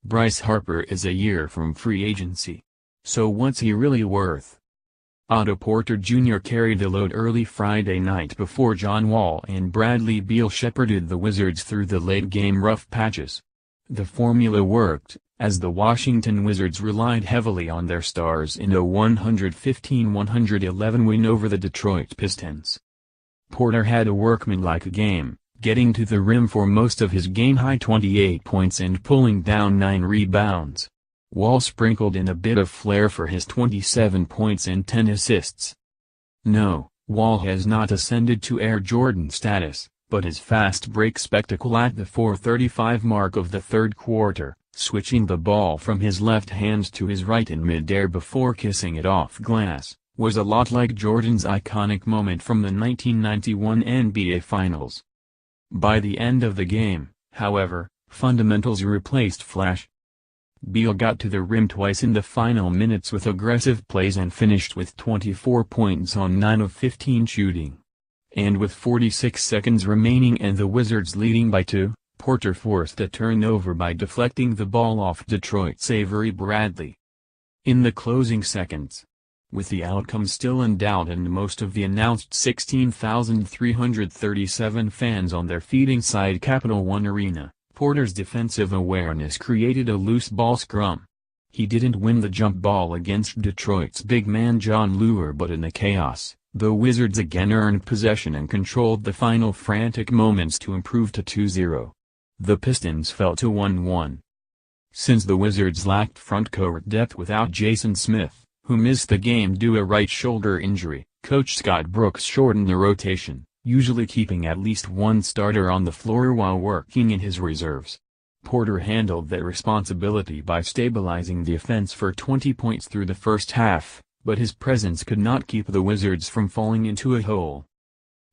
Bryce Harper is a year from free agency. So what's he really worth? Otto Porter Jr. carried the load early Friday night before John Wall and Bradley Beal shepherded the Wizards through the late-game rough patches. The formula worked, as the Washington Wizards relied heavily on their stars in a 115-111 win over the Detroit Pistons. Porter had a workmanlike game, getting to the rim for most of his game-high 28 points and pulling down 9 rebounds. Wall sprinkled in a bit of flair for his 27 points and 10 assists. No, Wall has not ascended to Air Jordan status, but his fast break spectacle at the 4:35 mark of the third quarter, switching the ball from his left hand to his right in midair before kissing it off glass, was a lot like Jordan's iconic moment from the 1991 NBA Finals. By the end of the game, however, fundamentals replaced flash. Beal got to the rim twice in the final minutes with aggressive plays and finished with 24 points on 9 of 15 shooting. And with 46 seconds remaining and the Wizards leading by 2, Porter forced a turnover by deflecting the ball off Detroit's Avery Bradley. In the closing seconds, with the outcome still in doubt and most of the announced 16,337 fans on their feet inside Capital One Arena, Porter's defensive awareness created a loose ball scrum. He didn't win the jump ball against Detroit's big man John Lure, but in the chaos, the Wizards again earned possession and controlled the final frantic moments to improve to 2-0. The Pistons fell to 1-1. Since the Wizards lacked front-court depth without Jason Smith, who missed the game due to a right shoulder injury, Coach Scott Brooks shortened the rotation, usually keeping at least one starter on the floor while working in his reserves. Porter handled that responsibility by stabilizing the offense for 20 points through the first half, but his presence could not keep the Wizards from falling into a hole.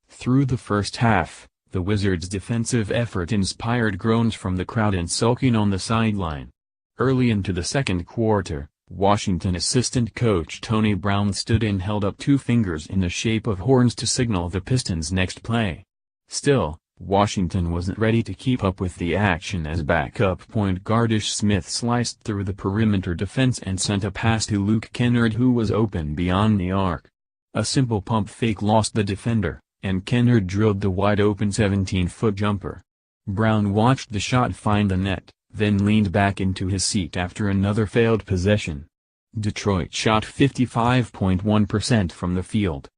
Through the first half, the Wizards' defensive effort inspired groans from the crowd and sulking on the sideline. Early into the second quarter, Washington assistant coach Tony Brown stood and held up 2 fingers in the shape of horns to signal the Pistons' next play. Still, Washington wasn't ready to keep up with the action as backup point guard Ish Smith sliced through the perimeter defense and sent a pass to Luke Kennard, who was open beyond the arc. A simple pump fake lost the defender, and Kennard drilled the wide-open 17-foot jumper. Brown watched the shot find the net, then leaned back into his seat after another failed possession. Detroit shot 55.1% from the field.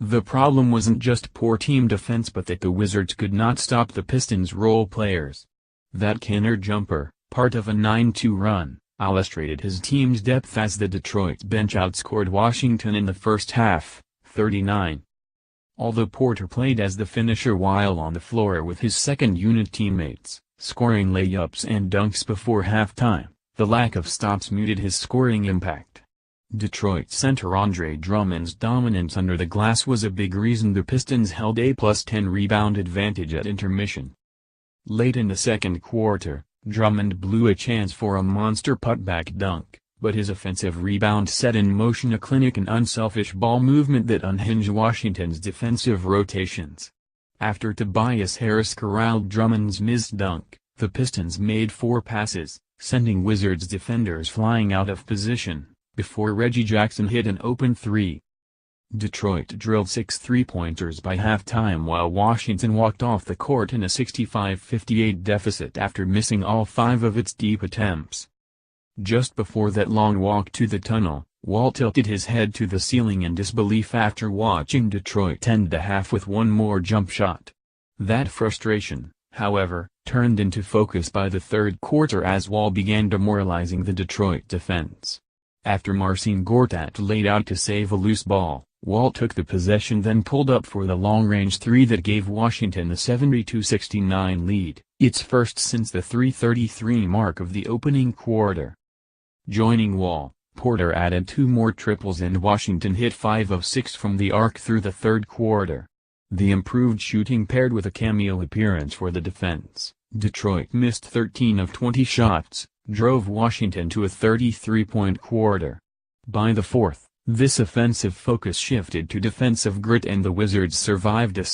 The problem wasn't just poor team defense but that the Wizards could not stop the Pistons' role players. That Kennard jumper, part of a 9-2 run, illustrated his team's depth as the Detroit bench outscored Washington in the first half, 39. Although Porter played as the finisher while on the floor with his second-unit teammates, scoring layups and dunks before halftime, the lack of stops muted his scoring impact. Detroit center Andre Drummond's dominance under the glass was a big reason the Pistons held a +10 rebound advantage at intermission. Late in the second quarter, Drummond blew a chance for a monster putback dunk, but his offensive rebound set in motion a clinic and unselfish ball movement that unhinged Washington's defensive rotations. After Tobias Harris corralled Drummond's missed dunk, the Pistons made 4 passes, sending Wizards defenders flying out of position, before Reggie Jackson hit an open 3. Detroit drilled 6 three-pointers by halftime while Washington walked off the court in a 65-58 deficit after missing all 5 of its deep attempts. Just before that long walk to the tunnel, Wall tilted his head to the ceiling in disbelief after watching Detroit end the half with one more jump shot. That frustration, however, turned into focus by the third quarter as Wall began demoralizing the Detroit defense. After Marcin Gortat laid out to save a loose ball, Wall took the possession then pulled up for the long-range 3 that gave Washington the 72-69 lead, its first since the 3:33 mark of the opening quarter. Joining Wall, Porter added 2 more triples and Washington hit 5 of 6 from the arc through the third quarter. The improved shooting paired with a cameo appearance for the defense, Detroit missed 13 of 20 shots, drove Washington to a 33-point quarter. By the fourth, This offensive focus shifted to defensive grit and the Wizards survived a